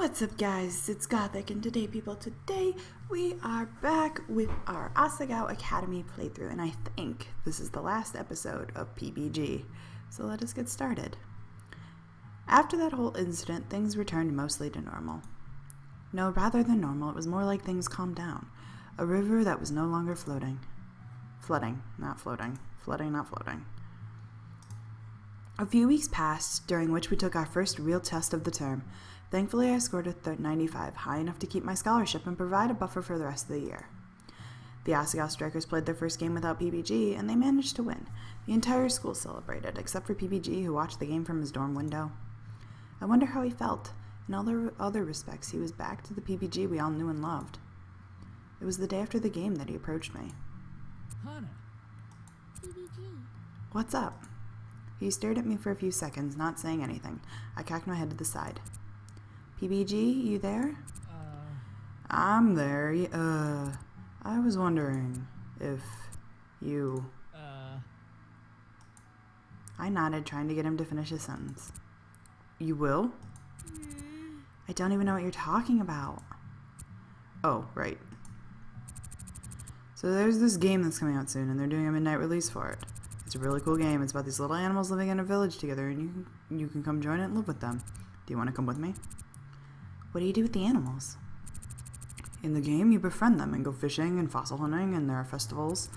What's up, guys? It's Gothic, and today we are back with our Asagao Academy playthrough, and I think this is the last episode of PBG, so let us get started. After that whole incident, things returned mostly to normal. No, rather than normal, it was more like things calmed down. A river that was no longer floating. Flooding, not floating. Flooding, not floating. A few weeks passed, during which we took our first real test of the term. Thankfully, I scored a 95, high enough to keep my scholarship and provide a buffer for the rest of the year. The Asagao Strikers played their first game without PBG, and they managed to win. The entire school celebrated, except for PBG, who watched the game from his dorm window. I wonder how he felt. In all other respects, he was back to the PBG we all knew and loved. It was the day after the game that he approached me. Hana. PBG. What's up? He stared at me for a few seconds, not saying anything. I cocked my head to the side. PBG, you there? I'm there. I was wondering if you... I nodded, trying to get him to finish his sentence. You will? I don't even know what you're talking about. Oh, right. So there's this game that's coming out soon, and they're doing a midnight release for it. It's a really cool game. It's about these little animals living in a village together, and you can come join it and live with them. Do you want to come with me? What do you do with the animals? In the game, you befriend them and go fishing and fossil hunting, and there are festivals.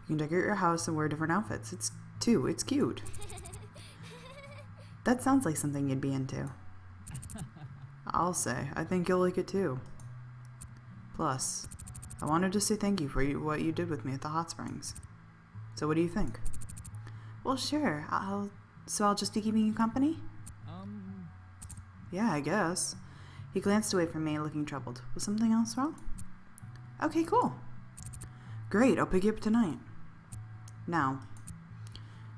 You can decorate your house and wear different outfits. It's cute. That sounds like something you'd be into. I'll say, I think you'll like it too. Plus, I wanted to say thank you for what you did with me at the hot springs. So what do you think? Well, sure. I'll just be keeping you company? Yeah, I guess. He glanced away from me, looking troubled. Was something else wrong? Okay, cool. Great, I'll pick you up tonight. Now,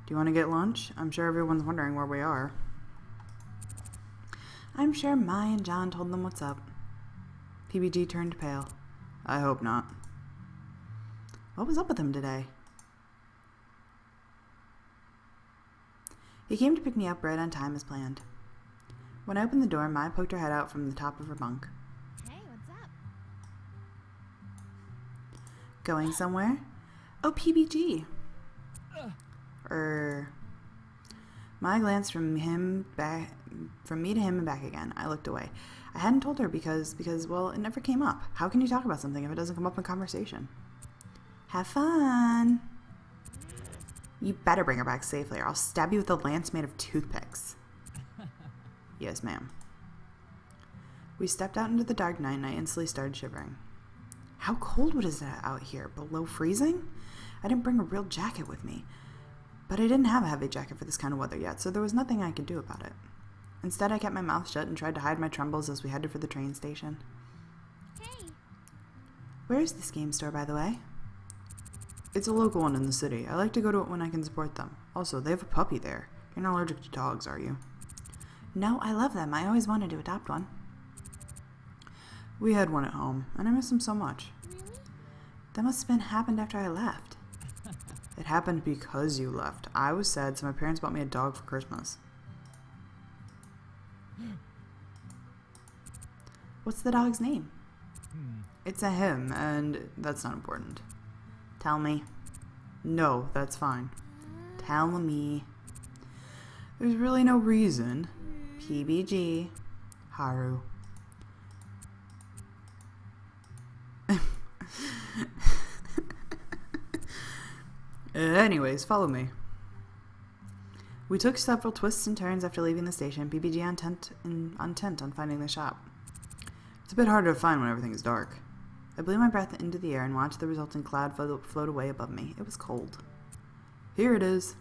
do you want to get lunch? I'm sure everyone's wondering where we are. I'm sure Mai and John told them what's up. PBG turned pale. I hope not. What was up with him today? He came to pick me up right on time as planned. When I opened the door, Mai poked her head out from the top of her bunk. Hey, what's up? Going somewhere? Oh, PBG. Mai glanced from me to him and back again. I looked away. I hadn't told her because, well, it never came up. How can you talk about something if it doesn't come up in conversation? Have fun. You better bring her back safely or I'll stab you with a lance made of toothpicks. Yes, ma'am. We stepped out into the dark night and I instantly started shivering. How cold was it out here? Below freezing? I didn't bring a real jacket with me. But I didn't have a heavy jacket for this kind of weather yet, so there was nothing I could do about it. Instead, I kept my mouth shut and tried to hide my trembles as we headed for the train station. Hey. Where is this game store, by the way? It's a local one in the city. I like to go to it when I can support them. Also, they have a puppy there. You're not allergic to dogs, are you? No, I love them. I always wanted to adopt one. We had one at home, and I miss him so much. Really? That must have happened after I left. It happened because you left. I was sad, so my parents bought me a dog for Christmas. What's the dog's name? It's a him, and that's not important. Tell me. No, that's fine. Tell me. There's really no reason. PBG. Haru. Anyways, follow me. We took several twists and turns after leaving the station, PBG intent on finding the shop. It's a bit harder to find when everything is dark. I blew my breath into the air and watched the resulting cloud float away above me. It was cold. Here it is.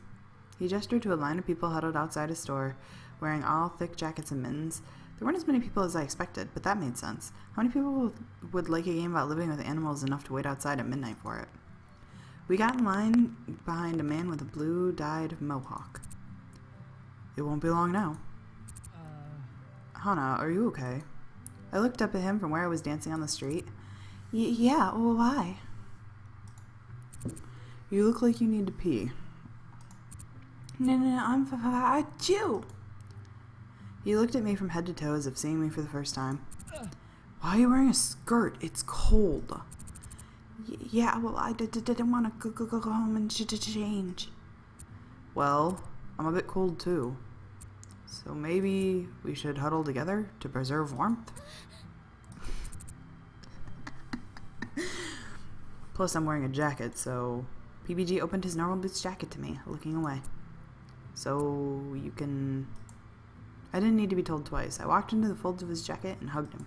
He gestured to a line of people huddled outside a store, wearing all thick jackets and mittens. There weren't as many people as I expected, but that made sense. How many people would like a game about living with animals enough to wait outside at midnight for it? We got in line behind a man with a blue-dyed mohawk. It won't be long now. Hana, are you okay? I looked up at him from where I was dancing on the street. Yeah, well, why? You look like you need to pee. No, I'm Achoo! He looked at me from head to toe as if seeing me for the first time. Why are you wearing a skirt? It's cold. Yeah, well, I didn't want to go home and change. Well, I'm a bit cold too. So maybe we should huddle together to preserve warmth? Plus, I'm wearing a jacket, so PBG opened his normal boots jacket to me, looking away. So you can... I didn't need to be told twice. I walked into the folds of his jacket and hugged him.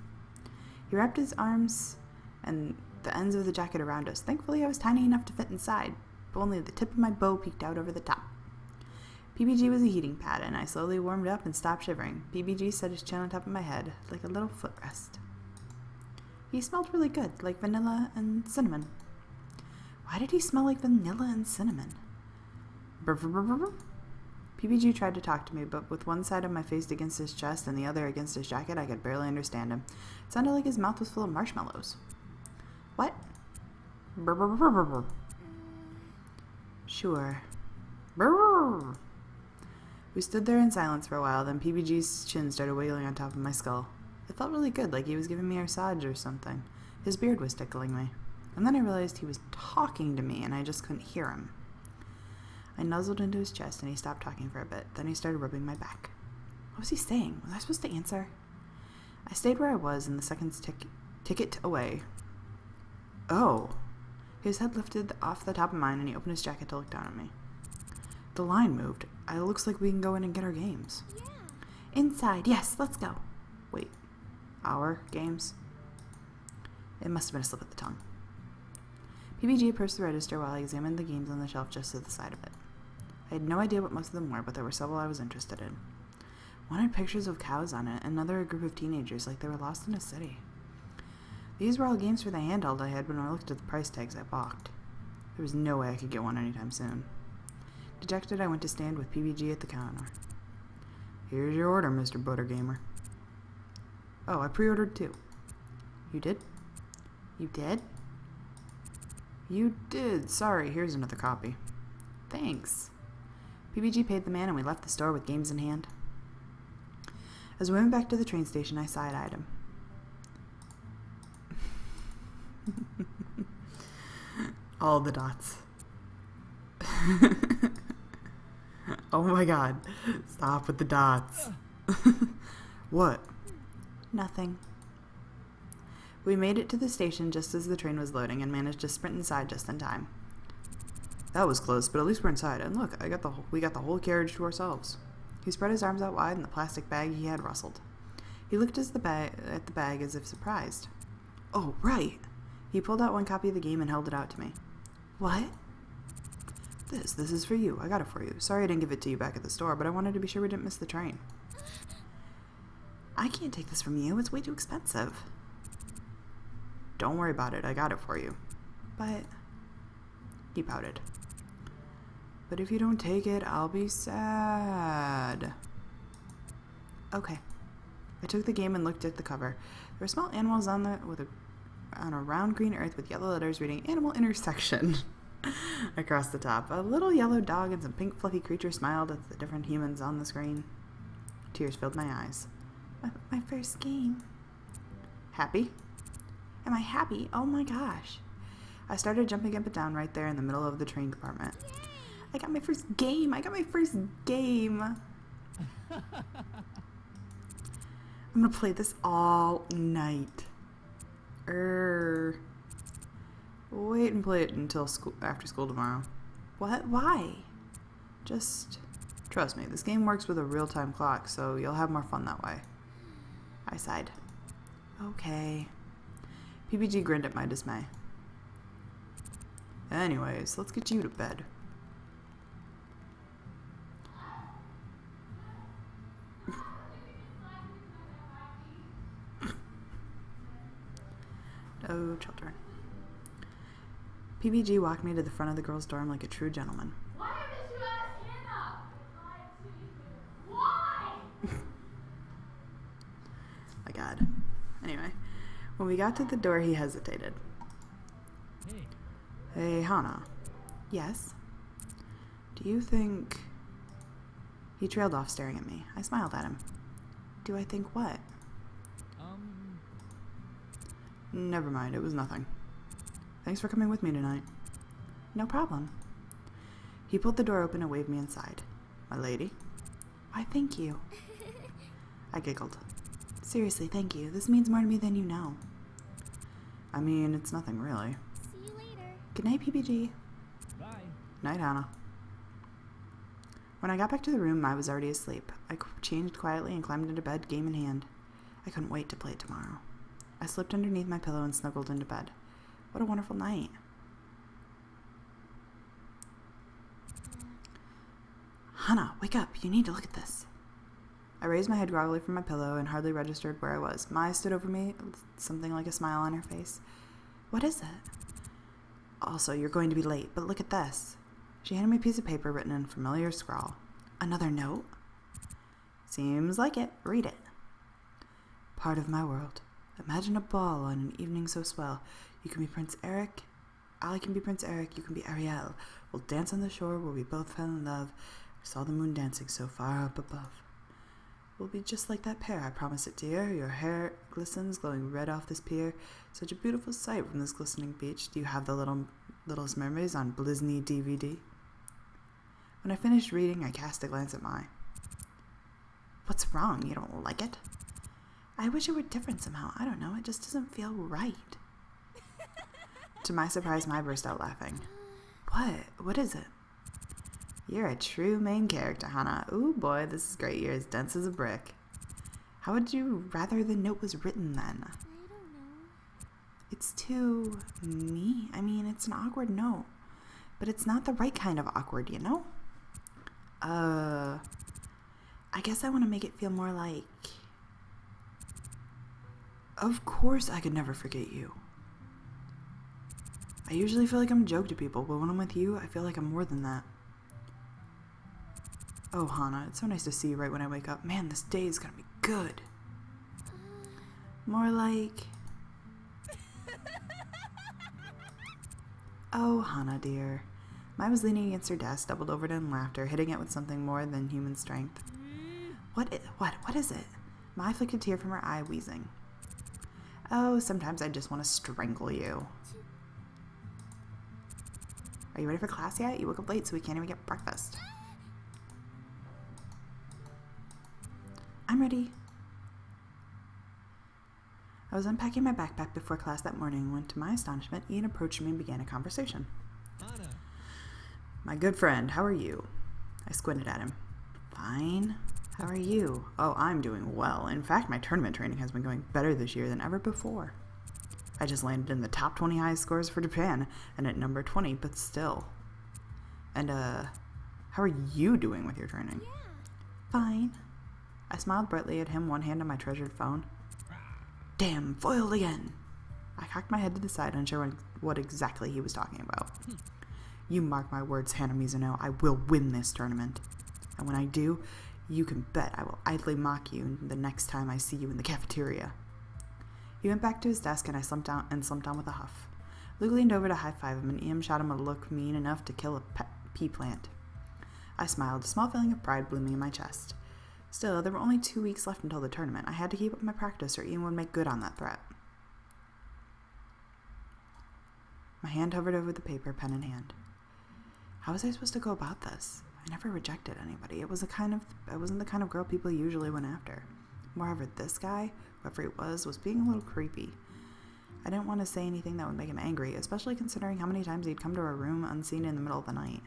He wrapped his arms and the ends of the jacket around us. Thankfully, I was tiny enough to fit inside, but only the tip of my bow peeked out over the top. PBG was a heating pad, and I slowly warmed up and stopped shivering. PBG set his chin on top of my head, like a little footrest. He smelled really good, like vanilla and cinnamon. Why did he smell like vanilla and cinnamon? Brr, brr, brr, brr, brr. PBG tried to talk to me, but with one side of my face against his chest and the other against his jacket, I could barely understand him. It sounded like his mouth was full of marshmallows. What? Brr, brr, brr, brr, brr. Sure. Brr. We stood there in silence for a while, then PBG's chin started wiggling on top of my skull. It felt really good, like he was giving me a massage or something. His beard was tickling me. And then I realized he was talking to me, and I just couldn't hear him. I nuzzled into his chest, and he stopped talking for a bit. Then he started rubbing my back. What was he saying? Was I supposed to answer? I stayed where I was, and the seconds ticked away. Oh. His head lifted off the top of mine, and he opened his jacket to look down at me. The line moved. It looks like we can go in and get our games. Yeah. Inside. Yes, let's go. Wait. Our games? It must have been a slip of the tongue. PBG approached the register while I examined the games on the shelf just to the side of it. I had no idea what most of them were, but there were several I was interested in. One had pictures of cows on it, another a group of teenagers like they were lost in a city. These were all games for the handheld I had, but when I looked at the price tags, I balked. There was no way I could get one anytime soon. Dejected, I went to stand with PBG at the counter. Here's your order, Mr. Buttergamer. Oh, I pre-ordered too. You did? You did? You did. Sorry, here's another copy. Thanks. PBG paid the man and we left the store with games in hand. As we went back to the train station, I side-eyed him. All the dots. Oh my god. Stop with the dots. What? Nothing. We made it to the station just as the train was loading and managed to sprint inside just in time. That was close, but at least we're inside. And look, we got the whole carriage to ourselves. He spread his arms out wide and the plastic bag he had rustled. He looked at the bag as if surprised. Oh, right. He pulled out one copy of the game and held it out to me. What? This is for you. I got it for you. Sorry I didn't give it to you back at the store, but I wanted to be sure we didn't miss the train. I can't take this from you. It's way too expensive. Don't worry about it. I got it for you. But... He pouted. But if you don't take it, I'll be sad. Okay. I took the game and looked at the cover. There were small animals on a round green earth with yellow letters reading Animal Intersection across the top. A little yellow dog and some pink fluffy creatures smiled at the different humans on the screen. Tears filled my eyes. My first game. Happy? Am I happy? Oh my gosh. I started jumping up and down right there in the middle of the train compartment. Yay! I got my first game. I got my first game. I'm gonna play this all night. Wait and play it until after school tomorrow. What? Why? Just trust me. This game works with a real-time clock, so you'll have more fun that way. I sighed. Okay. PBG grinned at my dismay. Anyways, let's get you to bed. Oh, children. PBG walked me to the front of the girls' dorm like a true gentleman. Why did you ask Hannah? Why? My God. Anyway, when we got to the door, he hesitated. Hey, Hannah. Yes? Do you think... He trailed off, staring at me. I smiled at him. Do I think what? Never mind, it was nothing. Thanks for coming with me tonight. No problem. He pulled the door open and waved me inside. My lady? Why, thank you. I giggled. Seriously, thank you. This means more to me than you know. I mean, it's nothing really. See you later. Good night, PBG. Bye. Night, Hannah. When I got back to the room, I was already asleep. I changed quietly and climbed into bed, game in hand. I couldn't wait to play it tomorrow. I slipped underneath my pillow and snuggled into bed. What a wonderful night. Hannah, wake up. You need to look at this. I raised my head groggily from my pillow and hardly registered where I was. Maya stood over me, something like a smile on her face. What is it? Also, you're going to be late, but look at this. She handed me a piece of paper written in familiar scrawl. Another note? Seems like it. Read it. Part of my world. Imagine a ball on an evening so swell. You can be Prince Eric. I can be Prince Eric. You can be Ariel. We'll dance on the shore where we both fell in love. I saw the moon dancing so far up above. We'll be just like that pair, I promise it, dear. Your hair glistens, glowing red off this pier. Such a beautiful sight from this glistening beach. Do you have the Littlest Mermaids on Blisney DVD? When I finished reading, I cast a glance at Mai. What's wrong? You don't like it? I wish it were different somehow. I don't know. It just doesn't feel right. To my surprise, Mai burst out laughing. What? What is it? You're a true main character, Hannah. Ooh, boy, this is great. You're as dense as a brick. How would you rather the note was written, then? I don't know. It's to me. I mean, it's an awkward note. But it's not the right kind of awkward, you know? I guess I want to make it feel more like... Of course I could never forget you. I usually feel like I'm a joke to people, but when I'm with you, I feel like I'm more than that. Oh, Hannah, it's so nice to see you right when I wake up. Man, this day is gonna be good. More like... Oh, Hannah, dear. Mai was leaning against her desk, doubled over in laughter, hitting it with something more than human strength. What is it? Mai flicked a tear from her eye, wheezing. Oh, sometimes I just want to strangle you. Are you ready for class yet? You woke up late, so we can't even get breakfast. I'm ready. I was unpacking my backpack before class that morning when, to my astonishment, Ian approached me and began a conversation. Hannah. My good friend, how are you? I squinted at him. Fine. How are you? Oh, I'm doing well. In fact, my tournament training has been going better this year than ever before. I just landed in the top 20 highest scores for Japan, and at number 20, but still. And, how are you doing with your training? Yeah. Fine. I smiled brightly at him, one hand on my treasured phone. Damn, foiled again. I cocked my head to the side, unsure what exactly he was talking about. You mark my words, Hannah Mizuno, I will win this tournament. And when I do, you can bet I will idly mock you the next time I see you in the cafeteria. He went back to his desk, and I slumped down with a huff. Luke leaned over to high-five him, and Ian shot him a look mean enough to kill a pea plant. I smiled, a small feeling of pride blooming in my chest. Still, there were only 2 weeks left until the tournament. I had to keep up my practice, or Ian would make good on that threat. My hand hovered over the paper, pen in hand. How was I supposed to go about this? I never rejected anybody. I wasn't the kind of girl people usually went after. Moreover, this guy, whoever he was being a little creepy. I didn't want to say anything that would make him angry, especially considering how many times he'd come to our room unseen in the middle of the night.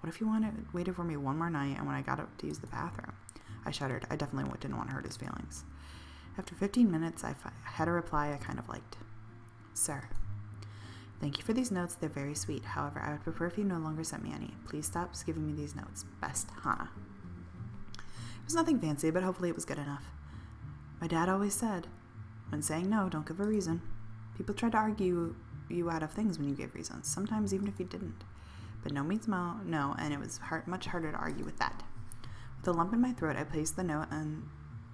What if he waited for me one more night, and when I got up to use the bathroom? I shuddered. I definitely didn't want to hurt his feelings. After 15 minutes, I had a reply I kind of liked. Sir, thank you for these notes. They're very sweet. However, I would prefer if you no longer sent me any. Please stop giving me these notes. Best, Hannah. It was nothing fancy, but hopefully it was good enough. My dad always said, when saying no, don't give a reason. People tried to argue you out of things when you gave reasons, sometimes even if you didn't. But no means no, and it was much harder to argue with that. With a lump in my throat, I placed the note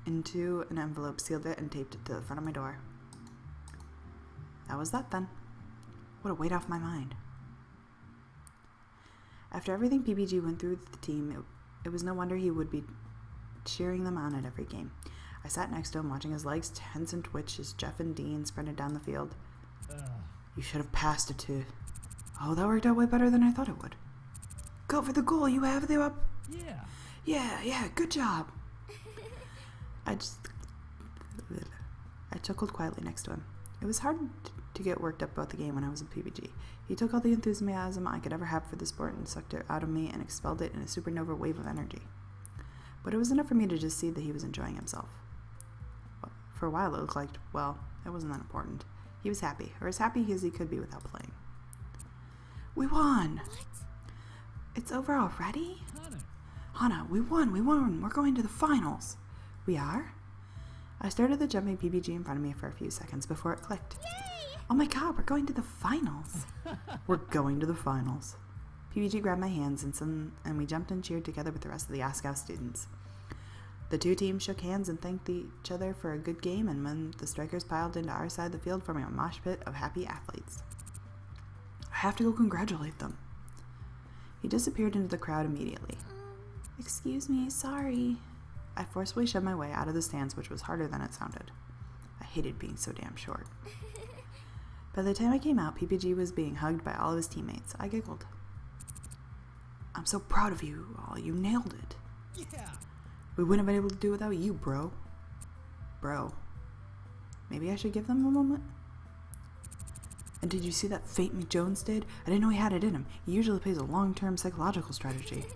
into an envelope, sealed it, and taped it to the front of my door. That was that then. What a weight off my mind. After everything PBG went through with the team, it was no wonder he would be cheering them on at every game. I sat next to him, watching his legs tense and twitch as Jeff and Dean sprinted down the field. You should have passed it to... Oh, that worked out way better than I thought it would. Go for the goal, you have the up... Yeah, good job. I chuckled quietly next to him. It was hard to get worked up about the game when I was in PBG. He took all the enthusiasm I could ever have for the sport and sucked it out of me and expelled it in a supernova wave of energy. But it was enough for me to just see that he was enjoying himself. For a while it looked like, well, it wasn't that important. He was happy, or as happy as he could be without playing. We won! What? It's over already? Hana, we won! We're going to the finals! We are? I stared at the jumping PBG in front of me for a few seconds before it clicked. Yay! Oh my god, we're going to the finals! We're going to the finals. PBG grabbed my hands and we jumped and cheered together with the rest of the Asagao students. The two teams shook hands and thanked each other for a good game, and when the strikers piled into our side of the field, forming a mosh pit of happy athletes. I have to go congratulate them. He disappeared into the crowd immediately. Excuse me, sorry. I forcefully shoved my way out of the stands, which was harder than it sounded. I hated being so damn short. By the time I came out, PPG was being hugged by all of his teammates. I giggled. I'm so proud of you all. You nailed it. Yeah. We wouldn't have been able to do it without you, bro. Bro. Maybe I should give them a moment? And did you see that feint McJones did? I didn't know he had it in him. He usually plays a long-term psychological strategy.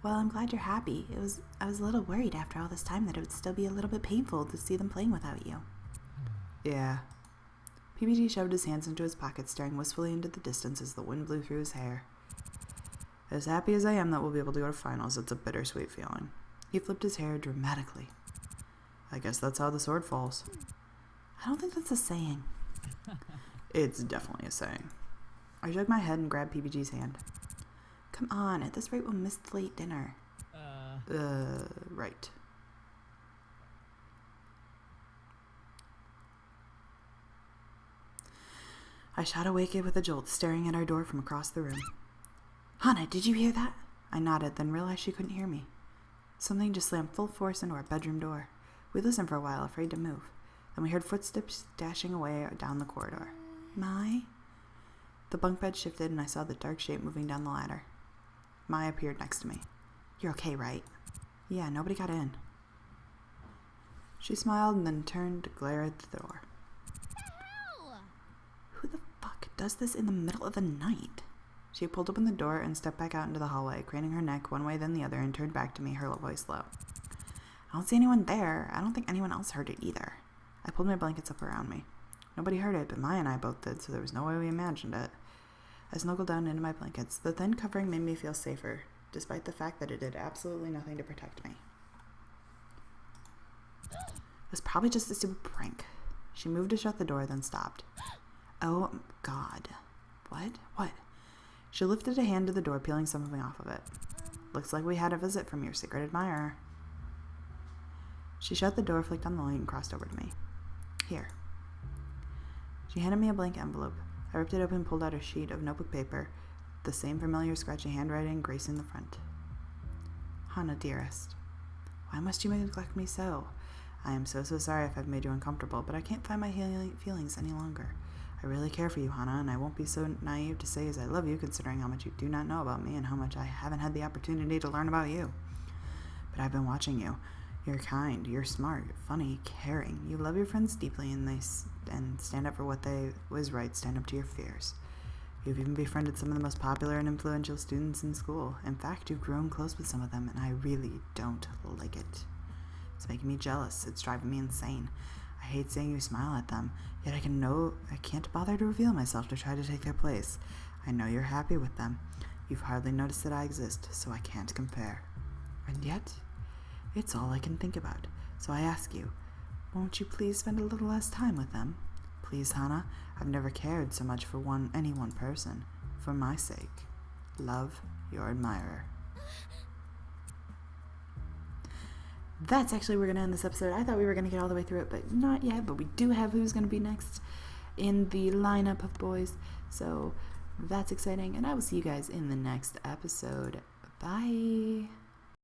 Well, I'm glad you're happy. I was a little worried after all this time that it would still be a little bit painful to see them playing without you. Yeah. PBG shoved his hands into his pockets, staring wistfully into the distance as the wind blew through his hair. As happy as I am that we'll be able to go to finals, it's a bittersweet feeling. He flipped his hair dramatically. I guess that's how the sword falls. I don't think that's a saying. It's definitely a saying. I shook my head and grabbed PBG's hand. Come on, at this rate we'll miss the late dinner. Right. I shot awake with a jolt, staring at our door from across the room. Hana, did you hear that? I nodded, then realized she couldn't hear me. Something just slammed full force into our bedroom door. We listened for a while, afraid to move. Then we heard footsteps dashing away down the corridor. Mai? The bunk bed shifted and I saw the dark shape moving down the ladder. Mai appeared next to me. You're okay, right? Yeah, nobody got in. She smiled and then turned to glare at the door. Ow! Who the fuck does this in the middle of the night? She pulled open the door and stepped back out into the hallway, craning her neck one way then the other, and turned back to me, her voice low. I don't see anyone there. I don't think anyone else heard it either. I pulled my blankets up around me. Nobody heard it, but Maya and I both did, so there was no way we imagined it. I snuggled down into my blankets. The thin covering made me feel safer, despite the fact that it did absolutely nothing to protect me. It was probably just a stupid prank. She moved to shut the door, then stopped. Oh, God. What? She lifted a hand to the door, peeling something off of it. Looks like we had a visit from your secret admirer. She shut the door, flicked on the light, and crossed over to me. Here. She handed me a blank envelope. I ripped it open and pulled out a sheet of notebook paper, the same familiar scratchy handwriting gracing the front. Hana, dearest. Why must you neglect me so? I am so sorry if I've made you uncomfortable, but I can't find my feelings any longer. I really care for you, Hana, and I won't be so naive to say as I love you, considering how much you do not know about me and how much I haven't had the opportunity to learn about you. But I've been watching you. You're kind, you're smart, funny, caring. You love your friends deeply and stand up for what was right, stand up to your fears. You've even befriended some of the most popular and influential students in school. In fact, you've grown close with some of them, and I really don't like it. It's making me jealous. It's driving me insane. I hate seeing you smile at them, yet I can't bother to reveal myself to try to take their place. I know you're happy with them. You've hardly noticed that I exist, so I can't compare. And yet, it's all I can think about. So I ask you, won't you please spend a little less time with them? Please, Hana, I've never cared so much for any one person. For my sake. Love, your admirer. That's actually where we're going to end this episode. I thought we were going to get all the way through it, but not yet. But we do have who's going to be next in the lineup of boys. So that's exciting. And I will see you guys in the next episode. Bye.